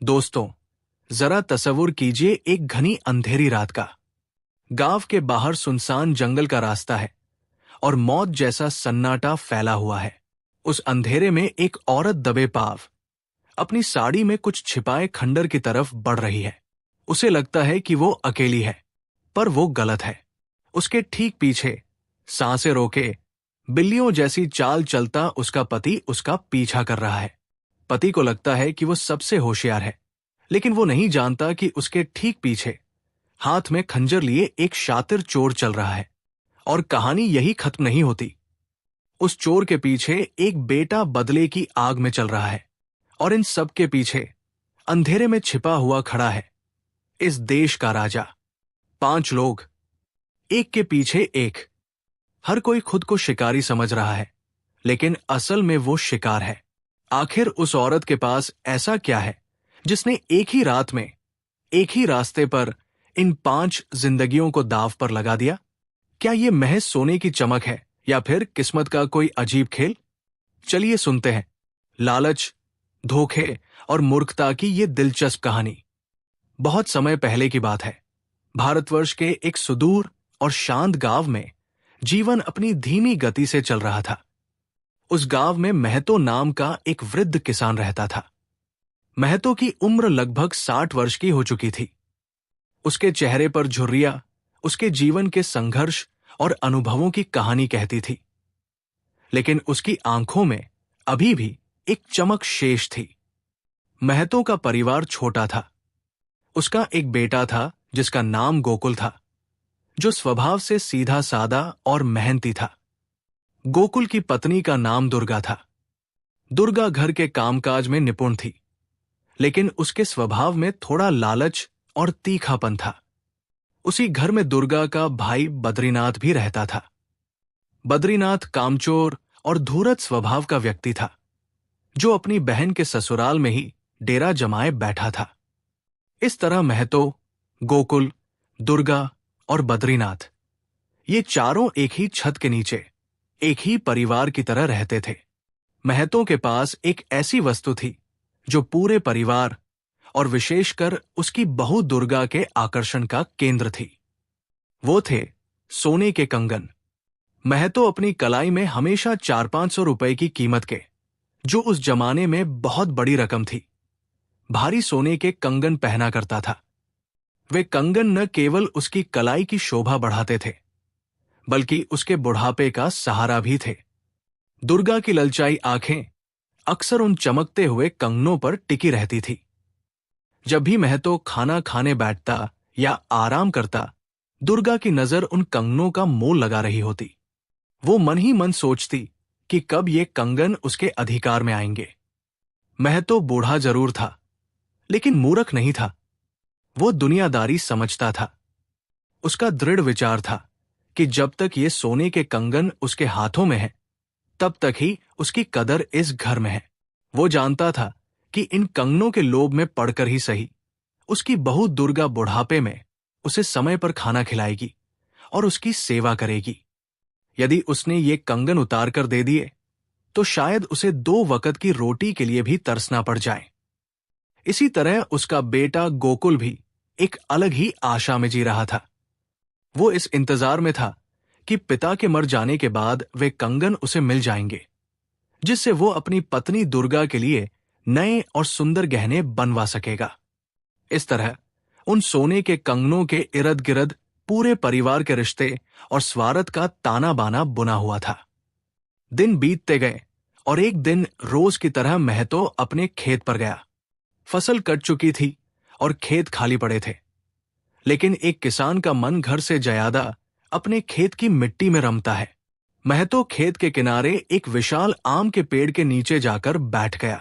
दोस्तों, जरा तसव्वुर कीजिए एक घनी अंधेरी रात का। गांव के बाहर सुनसान जंगल का रास्ता है और मौत जैसा सन्नाटा फैला हुआ है। उस अंधेरे में एक औरत दबे पांव अपनी साड़ी में कुछ छिपाए खंडर की तरफ बढ़ रही है। उसे लगता है कि वो अकेली है, पर वो गलत है। उसके ठीक पीछे सांसें रोके बिल्लियों जैसी चाल चलता उसका पति उसका पीछा कर रहा है। पति को लगता है कि वो सबसे होशियार है, लेकिन वो नहीं जानता कि उसके ठीक पीछे हाथ में खंजर लिए एक शातिर चोर चल रहा है। और कहानी यही खत्म नहीं होती। उस चोर के पीछे एक बेटा बदले की आग में चल रहा है, और इन सब के पीछे अंधेरे में छिपा हुआ खड़ा है इस देश का राजा। 5 लोग, एक के पीछे एक। हर कोई खुद को शिकारी समझ रहा है, लेकिन असल में वो शिकार है। आखिर उस औरत के पास ऐसा क्या है जिसने एक ही रात में एक ही रास्ते पर इन 5 जिंदगियों को दांव पर लगा दिया? क्या ये महज सोने की चमक है या फिर किस्मत का कोई अजीब खेल? चलिए सुनते हैं लालच, धोखे और मूर्खता की ये दिलचस्प कहानी। बहुत समय पहले की बात है। भारतवर्ष के एक सुदूर और शांत गांव में जीवन अपनी धीमी गति से चल रहा था। उस गांव में महतो नाम का एक वृद्ध किसान रहता था। महतो की उम्र लगभग 60 वर्ष की हो चुकी थी। उसके चेहरे पर झुर्रियां उसके जीवन के संघर्ष और अनुभवों की कहानी कहती थी, लेकिन उसकी आंखों में अभी भी एक चमक शेष थी। महतो का परिवार छोटा था। उसका एक बेटा था जिसका नाम गोकुल था, जो स्वभाव से सीधा सादा और मेहनती था। गोकुल की पत्नी का नाम दुर्गा था। दुर्गा घर के कामकाज में निपुण थी, लेकिन उसके स्वभाव में थोड़ा लालच और तीखापन था। उसी घर में दुर्गा का भाई बद्रीनाथ भी रहता था। बद्रीनाथ कामचोर और धूर्त स्वभाव का व्यक्ति था, जो अपनी बहन के ससुराल में ही डेरा जमाए बैठा था। इस तरह महतो, गोकुल, दुर्गा और बद्रीनाथ, ये चारों एक ही छत के नीचे एक ही परिवार की तरह रहते थे। महतो के पास एक ऐसी वस्तु थी जो पूरे परिवार और विशेषकर उसकी बहू दुर्गा के आकर्षण का केंद्र थी। वो थे सोने के कंगन। महतो अपनी कलाई में हमेशा 400-500 रुपए की कीमत के, जो उस जमाने में बहुत बड़ी रकम थी, भारी सोने के कंगन पहना करता था। वे कंगन न केवल उसकी कलाई की शोभा बढ़ाते थे, बल्कि उसके बुढ़ापे का सहारा भी थे। दुर्गा की ललचाई आंखें अक्सर उन चमकते हुए कंगनों पर टिकी रहती थी। जब भी महतो खाना खाने बैठता या आराम करता, दुर्गा की नजर उन कंगनों का मोल लगा रही होती। वो मन ही मन सोचती कि कब ये कंगन उसके अधिकार में आएंगे। महतो बूढ़ा जरूर था, लेकिन मूर्ख नहीं था। वो दुनियादारी समझता था। उसका दृढ़ विचार था कि जब तक ये सोने के कंगन उसके हाथों में है, तब तक ही उसकी कदर इस घर में है। वो जानता था कि इन कंगनों के लोभ में पड़कर ही सही, उसकी बहू दुर्गा बुढ़ापे में उसे समय पर खाना खिलाएगी और उसकी सेवा करेगी। यदि उसने ये कंगन उतार कर दे दिए, तो शायद उसे 2 वक्त की रोटी के लिए भी तरसना पड़ जाए। इसी तरह उसका बेटा गोकुल भी एक अलग ही आशा में जी रहा था। वो इस इंतजार में था कि पिता के मर जाने के बाद वे कंगन उसे मिल जाएंगे, जिससे वो अपनी पत्नी दुर्गा के लिए नए और सुंदर गहने बनवा सकेगा। इस तरह उन सोने के कंगनों के इर्द गिर्द पूरे परिवार के रिश्ते और स्वार्थ का ताना बाना बुना हुआ था। दिन बीतते गए और एक दिन रोज की तरह महतो अपने खेत पर गया। फसल कट चुकी थी और खेत खाली पड़े थे, लेकिन एक किसान का मन घर से ज्यादा अपने खेत की मिट्टी में रमता है। महतो खेत के किनारे एक विशाल आम के पेड़ के नीचे जाकर बैठ गया।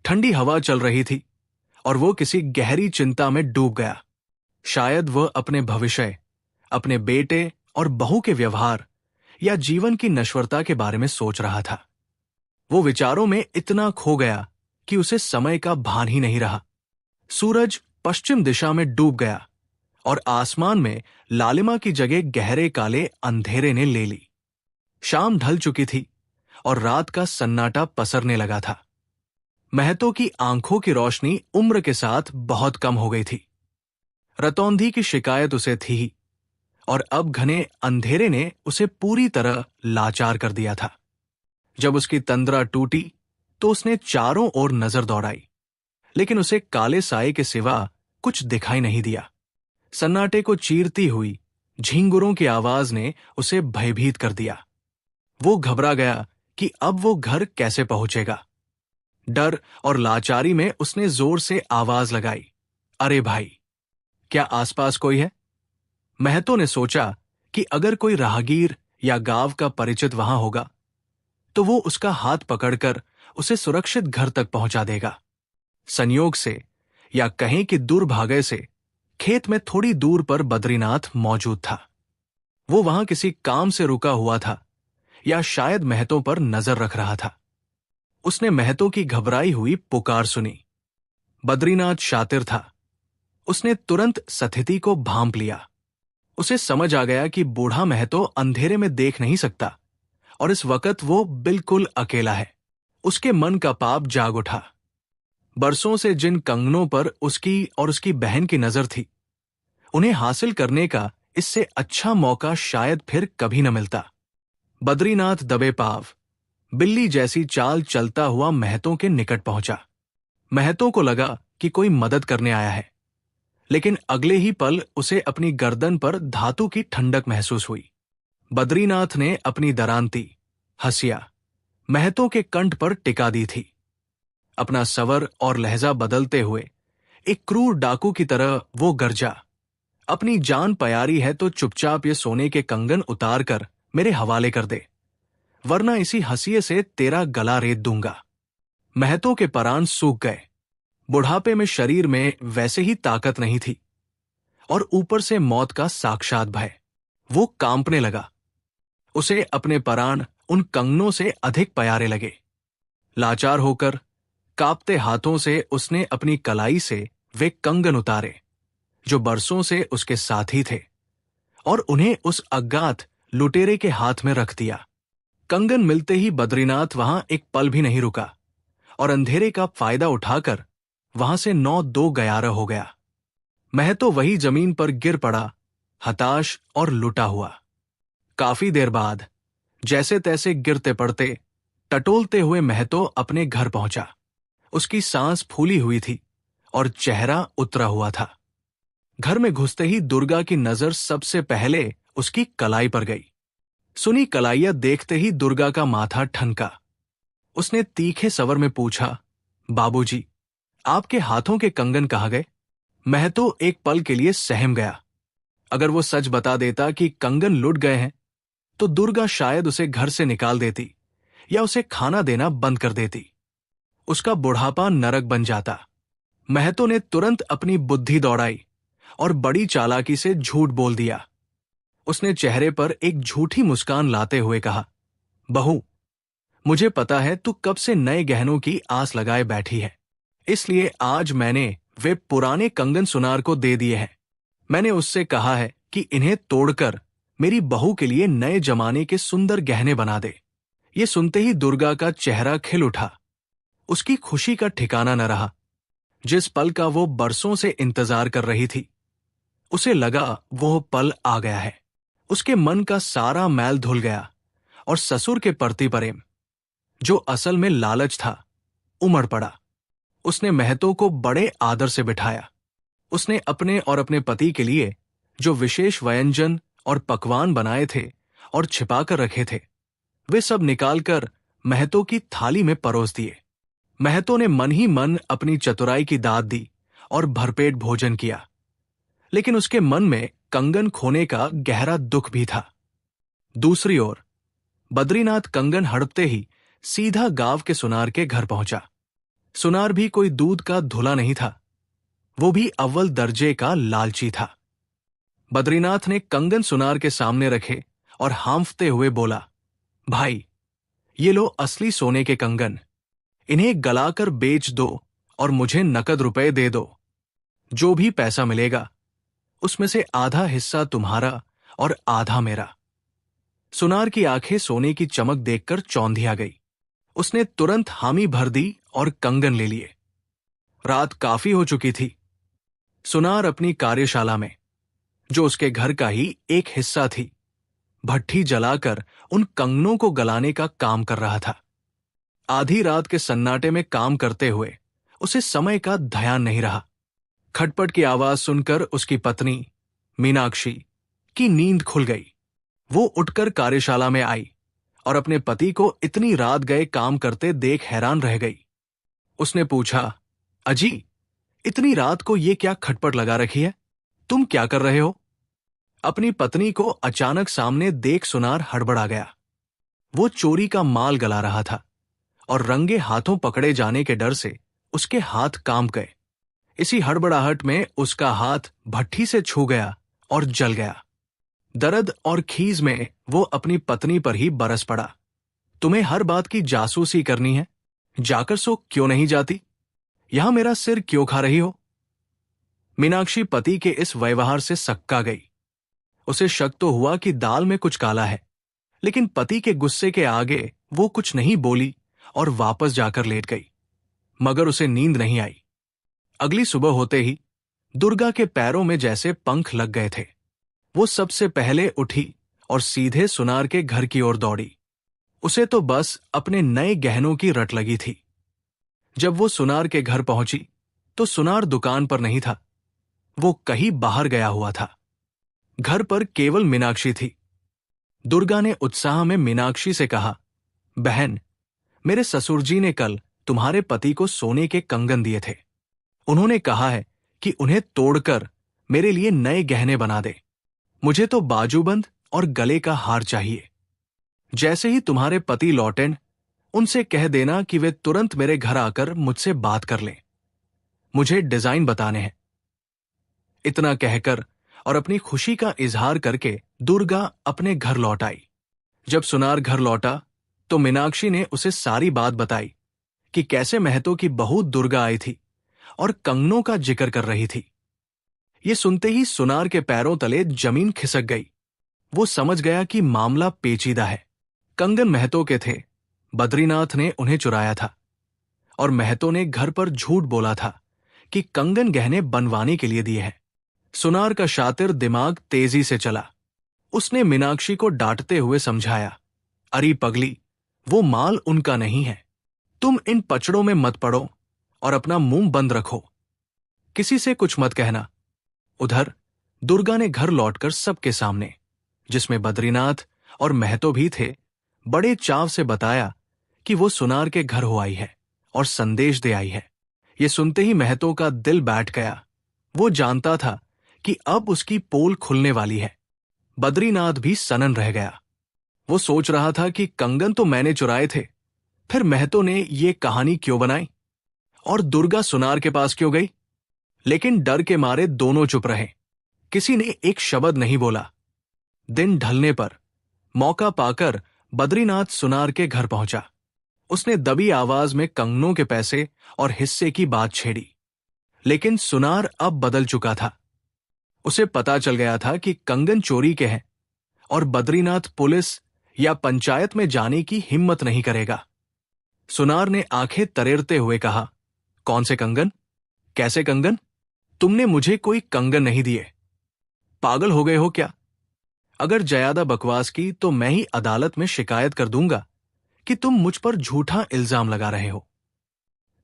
ठंडी हवा चल रही थी और वो किसी गहरी चिंता में डूब गया। शायद वह अपने भविष्य, अपने बेटे और बहू के व्यवहार या जीवन की नश्वरता के बारे में सोच रहा था। वो विचारों में इतना खो गया कि उसे समय का भान ही नहीं रहा। सूरज पश्चिम दिशा में डूब गया और आसमान में लालिमा की जगह गहरे काले अंधेरे ने ले ली। शाम ढल चुकी थी और रात का सन्नाटा पसरने लगा था। महतो की आंखों की रोशनी उम्र के साथ बहुत कम हो गई थी। रतौंधी की शिकायत उसे थी ही, और अब घने अंधेरे ने उसे पूरी तरह लाचार कर दिया था। जब उसकी तंद्रा टूटी तो उसने चारों ओर नजर दौड़ाई, लेकिन उसे काले साए के सिवा कुछ दिखाई नहीं दिया। सन्नाटे को चीरती हुई झींगुरों की आवाज ने उसे भयभीत कर दिया। वो घबरा गया कि अब वो घर कैसे पहुंचेगा। डर और लाचारी में उसने जोर से आवाज लगाई, अरे भाई, क्या आसपास कोई है? महतो ने सोचा कि अगर कोई राहगीर या गांव का परिचित वहां होगा तो वो उसका हाथ पकड़कर उसे सुरक्षित घर तक पहुंचा देगा। संयोग से या कहें कि दुर्भाग्य से खेत में थोड़ी दूर पर बद्रीनाथ मौजूद था। वो वहां किसी काम से रुका हुआ था या शायद महतो पर नजर रख रहा था। उसने महतो की घबराई हुई पुकार सुनी। बद्रीनाथ शातिर था। उसने तुरंत स्थिति को भांप लिया। उसे समझ आ गया कि बूढ़ा महतो अंधेरे में देख नहीं सकता और इस वक्त वो बिल्कुल अकेला है। उसके मन का पाप जाग उठा। बरसों से जिन कंगनों पर उसकी और उसकी बहन की नजर थी, उन्हें हासिल करने का इससे अच्छा मौका शायद फिर कभी न मिलता। बद्रीनाथ दबे पाव बिल्ली जैसी चाल चलता हुआ महतो के निकट पहुंचा। महतो को लगा कि कोई मदद करने आया है, लेकिन अगले ही पल उसे अपनी गर्दन पर धातु की ठंडक महसूस हुई। बद्रीनाथ ने अपनी दरांती हंसिया महतो के कंठ पर टिका दी थी। अपना सवर और लहजा बदलते हुए एक क्रूर डाकू की तरह वो गरजा, अपनी जान प्यारी है तो चुपचाप ये सोने के कंगन उतार कर मेरे हवाले कर दे, वरना इसी हंसिये से तेरा गला रेत दूंगा। महतो के परान सूख गए। बुढ़ापे में शरीर में वैसे ही ताकत नहीं थी और ऊपर से मौत का साक्षात भय। वो कांपने लगा। उसे अपने परान उन कंगनों से अधिक प्यारे लगे। लाचार होकर कांपते हाथों से उसने अपनी कलाई से वे कंगन उतारे जो बरसों से उसके साथी थे और उन्हें उस अज्ञात लुटेरे के हाथ में रख दिया। कंगन मिलते ही बद्रीनाथ वहां एक पल भी नहीं रुका और अंधेरे का फायदा उठाकर वहां से 9-2-11 हो गया। महतो वही जमीन पर गिर पड़ा, हताश और लुटा हुआ। काफी देर बाद जैसे तैसे गिरते पड़ते टटोलते हुए महतो अपने घर पहुंचा। उसकी सांस फूली हुई थी और चेहरा उतरा हुआ था। घर में घुसते ही दुर्गा की नजर सबसे पहले उसकी कलाई पर गई। सुनी कलाइया देखते ही दुर्गा का माथा ठनका। उसने तीखे स्वर में पूछा, बाबूजी, आपके हाथों के कंगन कहाँ गए? महतो एक पल के लिए सहम गया। अगर वो सच बता देता कि कंगन लुट गए हैं तो दुर्गा शायद उसे घर से निकाल देती या उसे खाना देना बंद कर देती। उसका बुढ़ापा नरक बन जाता। महतो ने तुरंत अपनी बुद्धि दौड़ाई और बड़ी चालाकी से झूठ बोल दिया। उसने चेहरे पर एक झूठी मुस्कान लाते हुए कहा, बहू, मुझे पता है तू कब से नए गहनों की आस लगाए बैठी है, इसलिए आज मैंने वे पुराने कंगन सुनार को दे दिए हैं। मैंने उससे कहा है कि इन्हें तोड़कर मेरी बहू के लिए नए जमाने के सुंदर गहने बना दे। ये सुनते ही दुर्गा का चेहरा खिल उठा। उसकी खुशी का ठिकाना न रहा। जिस पल का वो बरसों से इंतजार कर रही थी, उसे लगा वो पल आ गया है। उसके मन का सारा मैल धुल गया और ससुर के प्रति प्रेम, जो असल में लालच था, उमड़ पड़ा। उसने महतो को बड़े आदर से बिठाया। उसने अपने और अपने पति के लिए जो विशेष व्यंजन और पकवान बनाए थे और छिपाकर रखे थे, वे सब निकालकर महतो की थाली में परोस दिए। महतो ने मन ही मन अपनी चतुराई की दाद दी और भरपेट भोजन किया, लेकिन उसके मन में कंगन खोने का गहरा दुख भी था। दूसरी ओर बद्रीनाथ कंगन हड़पते ही सीधा गांव के सुनार के घर पहुंचा। सुनार भी कोई दूध का धुला नहीं था, वो भी अव्वल दर्जे का लालची था। बद्रीनाथ ने कंगन सुनार के सामने रखे और हांफते हुए बोला, भाई, ये लो असली सोने के कंगन। इन्हें गलाकर बेच दो और मुझे नकद रुपए दे दो। जो भी पैसा मिलेगा उसमें से आधा हिस्सा तुम्हारा और आधा मेरा। सुनार की आंखें सोने की चमक देखकर चौंधिया गई। उसने तुरंत हामी भर दी और कंगन ले लिए। रात काफी हो चुकी थी। सुनार अपनी कार्यशाला में, जो उसके घर का ही एक हिस्सा थी, भट्ठी जलाकर उन कंगनों को गलाने का काम कर रहा था। आधी रात के सन्नाटे में काम करते हुए उसे समय का ध्यान नहीं रहा। खटपट की आवाज सुनकर उसकी पत्नी मीनाक्षी की नींद खुल गई। वो उठकर कार्यशाला में आई और अपने पति को इतनी रात गए काम करते देख हैरान रह गई। उसने पूछा, अजी, इतनी रात को ये क्या खटपट लगा रखी है? तुम क्या कर रहे हो? अपनी पत्नी को अचानक सामने देख सुनार हड़बड़ा गया। वो चोरी का माल गला रहा था और रंगे हाथों पकड़े जाने के डर से उसके हाथ कांप गए। इसी हड़बड़ाहट में उसका हाथ भट्ठी से छू गया और जल गया। दर्द और खीज में वो अपनी पत्नी पर ही बरस पड़ा। तुम्हें हर बात की जासूसी करनी है? जाकर सो क्यों नहीं जाती? यहां मेरा सिर क्यों खा रही हो? मीनाक्षी पति के इस व्यवहार से सक्का गई। उसे शक तो हुआ कि दाल में कुछ काला है, लेकिन पति के गुस्से के आगे वो कुछ नहीं बोली और वापस जाकर लेट गई। मगर उसे नींद नहीं आई। अगली सुबह होते ही दुर्गा के पैरों में जैसे पंख लग गए थे। वो सबसे पहले उठी और सीधे सुनार के घर की ओर दौड़ी। उसे तो बस अपने नए गहनों की रट लगी थी। जब वो सुनार के घर पहुंची तो सुनार दुकान पर नहीं था। वो कहीं बाहर गया हुआ था। घर पर केवल मीनाक्षी थी। दुर्गा ने उत्साह में मीनाक्षी से कहा, बहन, मेरे ससुर जी ने कल तुम्हारे पति को सोने के कंगन दिए थे। उन्होंने कहा है कि उन्हें तोड़कर मेरे लिए नए गहने बना दे। मुझे तो बाजूबंद और गले का हार चाहिए। जैसे ही तुम्हारे पति लौटें, उनसे कह देना कि वे तुरंत मेरे घर आकर मुझसे बात कर लें। मुझे डिजाइन बताने हैं। इतना कहकर और अपनी खुशी का इजहार करके दुर्गा अपने घर लौट आई। जब सुनार घर लौटा तो मीनाक्षी ने उसे सारी बात बताई कि कैसे महतो की बहू दुर्गा आई थी और कंगनों का जिक्र कर रही थी। ये सुनते ही सुनार के पैरों तले जमीन खिसक गई। वो समझ गया कि मामला पेचीदा है। कंगन महतो के थे। बद्रीनाथ ने उन्हें चुराया था और महतो ने घर पर झूठ बोला था कि कंगन गहने बनवाने के लिए दिए हैं। सुनार का शातिर दिमाग तेजी से चला। उसने मीनाक्षी को डांटते हुए समझाया, अरे पगली, वो माल उनका नहीं है। तुम इन पचड़ों में मत पड़ो और अपना मुंह बंद रखो। किसी से कुछ मत कहना। उधर दुर्गा ने घर लौटकर सबके सामने, जिसमें बद्रीनाथ और महतो भी थे, बड़े चाव से बताया कि वो सुनार के घर हो आई है और संदेश दे आई है। ये सुनते ही महतो का दिल बैठ गया। वो जानता था कि अब उसकी पोल खुलने वाली है। बद्रीनाथ भी सनन रह गया। वो सोच रहा था कि कंगन तो मैंने चुराए थे, फिर महतो ने ये कहानी क्यों बनाई और दुर्गा सुनार के पास क्यों गई? लेकिन डर के मारे दोनों चुप रहे। किसी ने एक शब्द नहीं बोला। दिन ढलने पर मौका पाकर बद्रीनाथ सुनार के घर पहुंचा। उसने दबी आवाज में कंगनों के पैसे और हिस्से की बात छेड़ी। लेकिन सुनार अब बदल चुका था। उसे पता चल गया था कि कंगन चोरी के हैं और बद्रीनाथ पुलिस या पंचायत में जाने की हिम्मत नहीं करेगा। सुनार ने आंखें तरेरते हुए कहा, कौन से कंगन? कैसे कंगन? तुमने मुझे कोई कंगन नहीं दिए। पागल हो गए हो क्या? अगर ज्यादा बकवास की तो मैं ही अदालत में शिकायत कर दूंगा कि तुम मुझ पर झूठा इल्जाम लगा रहे हो।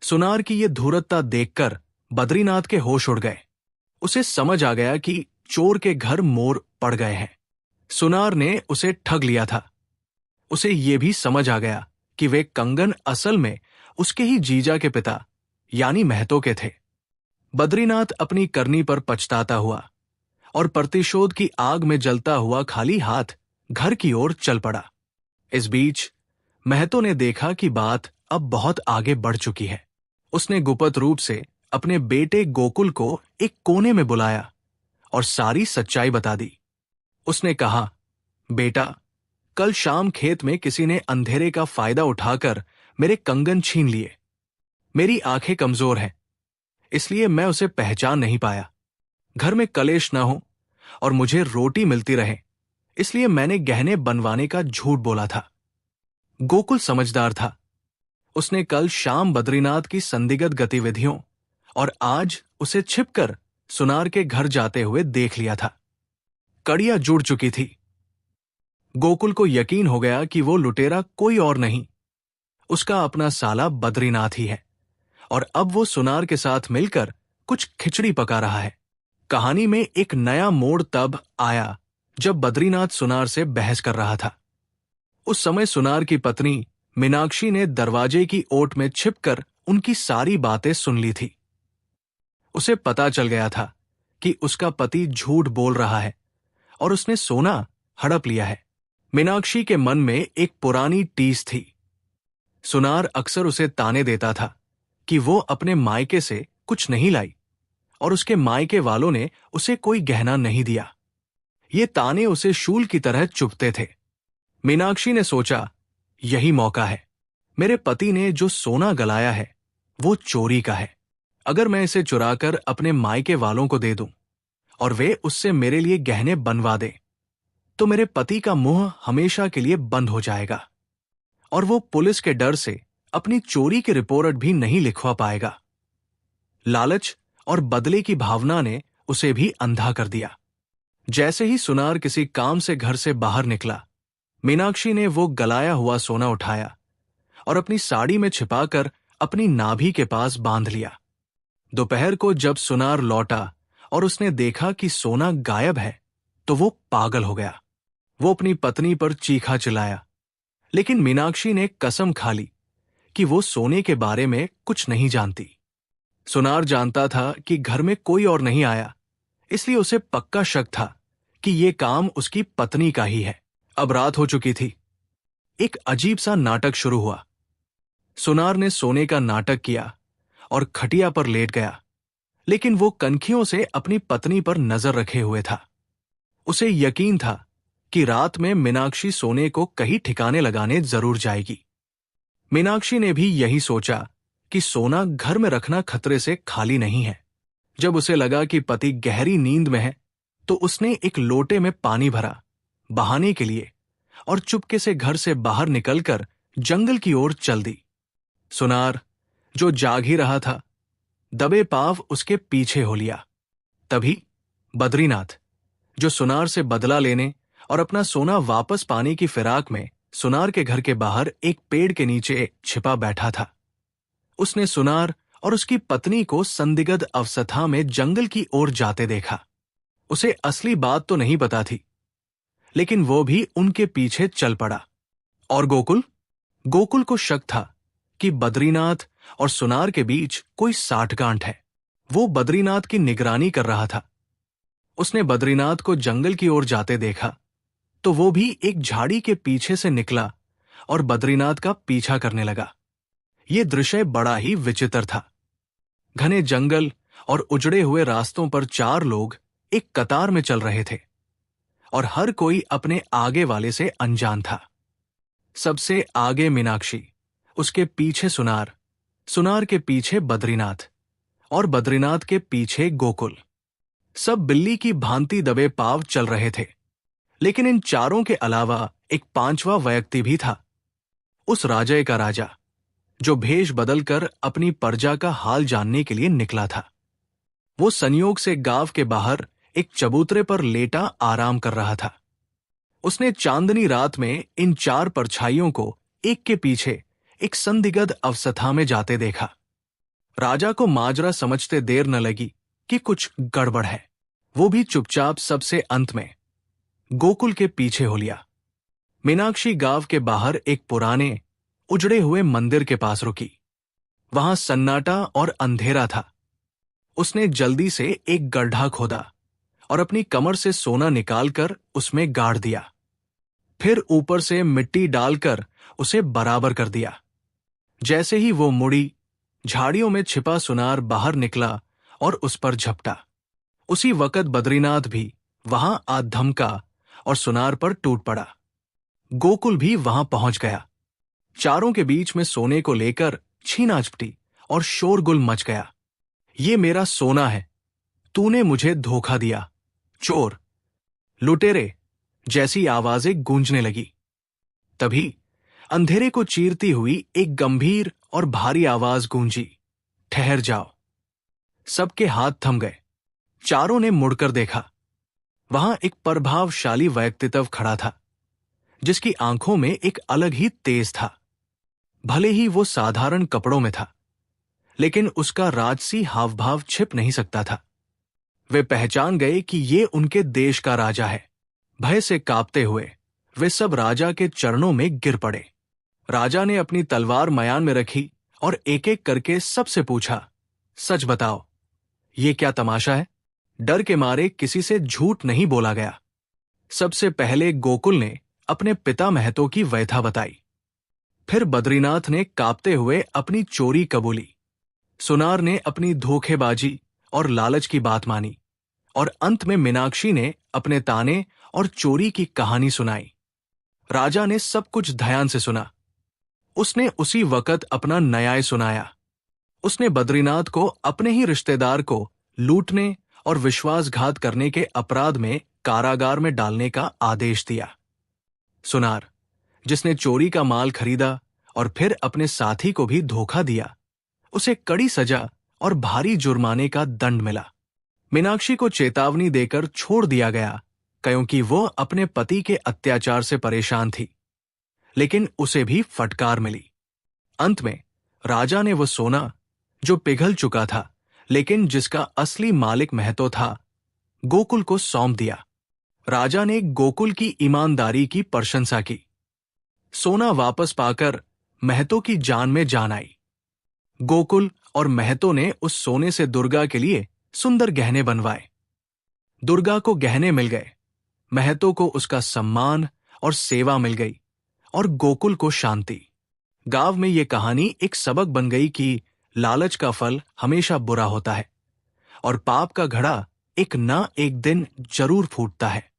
सुनार की ये धूर्तता देखकर बद्रीनाथ के होश उड़ गए। उसे समझ आ गया कि चोर के घर मोर पड़ गए हैं। सुनार ने उसे ठग लिया था। उसे ये भी समझ आ गया कि वे कंगन असल में उसके ही जीजा के पिता यानी महतो के थे। बद्रीनाथ अपनी करनी पर पछताता हुआ और प्रतिशोध की आग में जलता हुआ खाली हाथ घर की ओर चल पड़ा। इस बीच महतो ने देखा कि बात अब बहुत आगे बढ़ चुकी है। उसने गुप्त रूप से अपने बेटे गोकुल को एक कोने में बुलाया और सारी सच्चाई बता दी। उसने कहा, बेटा, कल शाम खेत में किसी ने अंधेरे का फायदा उठाकर मेरे कंगन छीन लिए। मेरी आंखें कमजोर हैं, इसलिए मैं उसे पहचान नहीं पाया। घर में कलेश न हो और मुझे रोटी मिलती रहे, इसलिए मैंने गहने बनवाने का झूठ बोला था। गोकुल समझदार था। उसने कल शाम बद्रीनाथ की संदिग्ध गतिविधियों और आज उसे छिपकर सुनार के घर जाते हुए देख लिया था। कड़ियां जुड़ चुकी थी। गोकुल को यकीन हो गया कि वो लुटेरा कोई और नहीं, उसका अपना साला बद्रीनाथ ही है, और अब वो सुनार के साथ मिलकर कुछ खिचड़ी पका रहा है। कहानी में एक नया मोड़ तब आया जब बद्रीनाथ सुनार से बहस कर रहा था। उस समय सुनार की पत्नी मीनाक्षी ने दरवाजे की ओट में छिपकर उनकी सारी बातें सुन ली थी। उसे पता चल गया था कि उसका पति झूठ बोल रहा है और उसने सोना हड़प लिया है। मीनाक्षी के मन में एक पुरानी टीस थी। सुनार अक्सर उसे ताने देता था कि वो अपने मायके से कुछ नहीं लाई और उसके मायके वालों ने उसे कोई गहना नहीं दिया। ये ताने उसे शूल की तरह चुभते थे। मीनाक्षी ने सोचा, यही मौका है। मेरे पति ने जो सोना गलाया है वो चोरी का है। अगर मैं इसे चुराकर अपने मायके वालों को दे दूं और वे उससे मेरे लिए गहने बनवा दें, तो मेरे पति का मुंह हमेशा के लिए बंद हो जाएगा और वो पुलिस के डर से अपनी चोरी की रिपोर्ट भी नहीं लिखवा पाएगा। लालच और बदले की भावना ने उसे भी अंधा कर दिया। जैसे ही सुनार किसी काम से घर से बाहर निकला, मीनाक्षी ने वो गलाया हुआ सोना उठाया और अपनी साड़ी में छिपाकर अपनी नाभि के पास बांध लिया। दोपहर को जब सुनार लौटा और उसने देखा कि सोना गायब है, तो वो पागल हो गया। वो अपनी पत्नी पर चीखा चिल्लाया, लेकिन मीनाक्षी ने कसम खा ली कि वो सोने के बारे में कुछ नहीं जानती। सुनार जानता था कि घर में कोई और नहीं आया, इसलिए उसे पक्का शक था कि ये काम उसकी पत्नी का ही है। अब रात हो चुकी थी। एक अजीब सा नाटक शुरू हुआ। सुनार ने सोने का नाटक किया और खटिया पर लेट गया, लेकिन वो कनखियों से अपनी पत्नी पर नजर रखे हुए था। उसे यकीन था कि रात में मीनाक्षी सोने को कहीं ठिकाने लगाने जरूर जाएगी। मीनाक्षी ने भी यही सोचा कि सोना घर में रखना खतरे से खाली नहीं है। जब उसे लगा कि पति गहरी नींद में है, तो उसने एक लोटे में पानी भरा बहाने के लिए और चुपके से घर से बाहर निकलकर जंगल की ओर चल दी। सुनार, जो जाग ही रहा था, दबे पांव उसके पीछे हो लिया। तभी बद्रीनाथ, जो सुनार से बदला लेने और अपना सोना वापस पाने की फिराक में सुनार के घर के बाहर एक पेड़ के नीचे छिपा बैठा था, उसने सुनार और उसकी पत्नी को संदिग्ध अवस्था में जंगल की ओर जाते देखा। उसे असली बात तो नहीं पता थी, लेकिन वो भी उनके पीछे चल पड़ा। और गोकुल को शक था कि बद्रीनाथ और सुनार के बीच कोई साठगांठ है। वो बद्रीनाथ की निगरानी कर रहा था। उसने बद्रीनाथ को जंगल की ओर जाते देखा, तो वो भी एक झाड़ी के पीछे से निकला और बद्रीनाथ का पीछा करने लगा। ये दृश्य बड़ा ही विचित्र था। घने जंगल और उजड़े हुए रास्तों पर चार लोग एक कतार में चल रहे थे और हर कोई अपने आगे वाले से अनजान था। सबसे आगे मीनाक्षी, उसके पीछे सुनार, सुनार के पीछे बद्रीनाथ और बद्रीनाथ के पीछे गोकुल। सब बिल्ली की भांति दबे पांव चल रहे थे, लेकिन इन चारों के अलावा एक पांचवा व्यक्ति भी था। उस राजा का राजा, जो भेष बदलकर अपनी प्रजा का हाल जानने के लिए निकला था। वो संयोग से गांव के बाहर एक चबूतरे पर लेटा आराम कर रहा था। उसने चांदनी रात में इन चार परछाइयों को एक के पीछे एक संदिग्ध अवस्था में जाते देखा। राजा को माजरा समझते देर न लगी कि कुछ गड़बड़ है। वो भी चुपचाप सबसे अंत में गोकुल के पीछे हो लिया। मीनाक्षी गांव के बाहर एक पुराने उजड़े हुए मंदिर के पास रुकी। वहां सन्नाटा और अंधेरा था। उसने जल्दी से एक गड्ढा खोदा और अपनी कमर से सोना निकालकर उसमें गाड़ दिया। फिर ऊपर से मिट्टी डालकर उसे बराबर कर दिया। जैसे ही वो मुड़ी, झाड़ियों में छिपा सुनार बाहर निकला और उस पर झपटा। उसी वक्त बद्रीनाथ भी वहां आधमका और सुनार पर टूट पड़ा। गोकुल भी वहां पहुंच गया। चारों के बीच में सोने को लेकर छीना-झपटी और शोरगुल मच गया। ये मेरा सोना है, तूने मुझे धोखा दिया, चोर, लुटेरे जैसी आवाजें गूंजने लगी। तभी अंधेरे को चीरती हुई एक गंभीर और भारी आवाज गूंजी, ठहर जाओ। सबके हाथ थम गए। चारों ने मुड़कर देखा। वहां एक प्रभावशाली व्यक्तित्व खड़ा था, जिसकी आंखों में एक अलग ही तेज था। भले ही वो साधारण कपड़ों में था, लेकिन उसका राजसी हावभाव छिप नहीं सकता था। वे पहचान गए कि ये उनके देश का राजा है। भय से कांपते हुए वे सब राजा के चरणों में गिर पड़े। राजा ने अपनी तलवार मयान में रखी और एक एक करके सबसे पूछा, सच बताओ, ये क्या तमाशा है? डर के मारे किसी से झूठ नहीं बोला गया। सबसे पहले गोकुल ने अपने पिता महतो की व्यथा बताई। फिर बद्रीनाथ ने कांपते हुए अपनी चोरी कबूली। सुनार ने अपनी धोखेबाजी और लालच की बात मानी, और अंत में मीनाक्षी ने अपने ताने और चोरी की कहानी सुनाई। राजा ने सब कुछ ध्यान से सुना। उसने उसी वक्त अपना न्याय सुनाया। उसने बद्रीनाथ को अपने ही रिश्तेदार को लूटने और विश्वासघात करने के अपराध में कारागार में डालने का आदेश दिया। सुनार, जिसने चोरी का माल खरीदा और फिर अपने साथी को भी धोखा दिया, उसे कड़ी सजा और भारी जुर्माने का दंड मिला। मीनाक्षी को चेतावनी देकर छोड़ दिया गया, क्योंकि वो अपने पति के अत्याचार से परेशान थी, लेकिन उसे भी फटकार मिली। अंत में राजा ने वो सोना, जो पिघल चुका था लेकिन जिसका असली मालिक महतो था, गोकुल को सौंप दिया। राजा ने गोकुल की ईमानदारी की प्रशंसा की। सोना वापस पाकर महतो की जान में जान आई। गोकुल और महतो ने उस सोने से दुर्गा के लिए सुंदर गहने बनवाए। दुर्गा को गहने मिल गए, महतो को उसका सम्मान और सेवा मिल गई, और गोकुल को शांति। गांव में ये कहानी एक सबक बन गई कि लालच का फल हमेशा बुरा होता है, और पाप का घड़ा एक ना एक दिन जरूर फूटता है।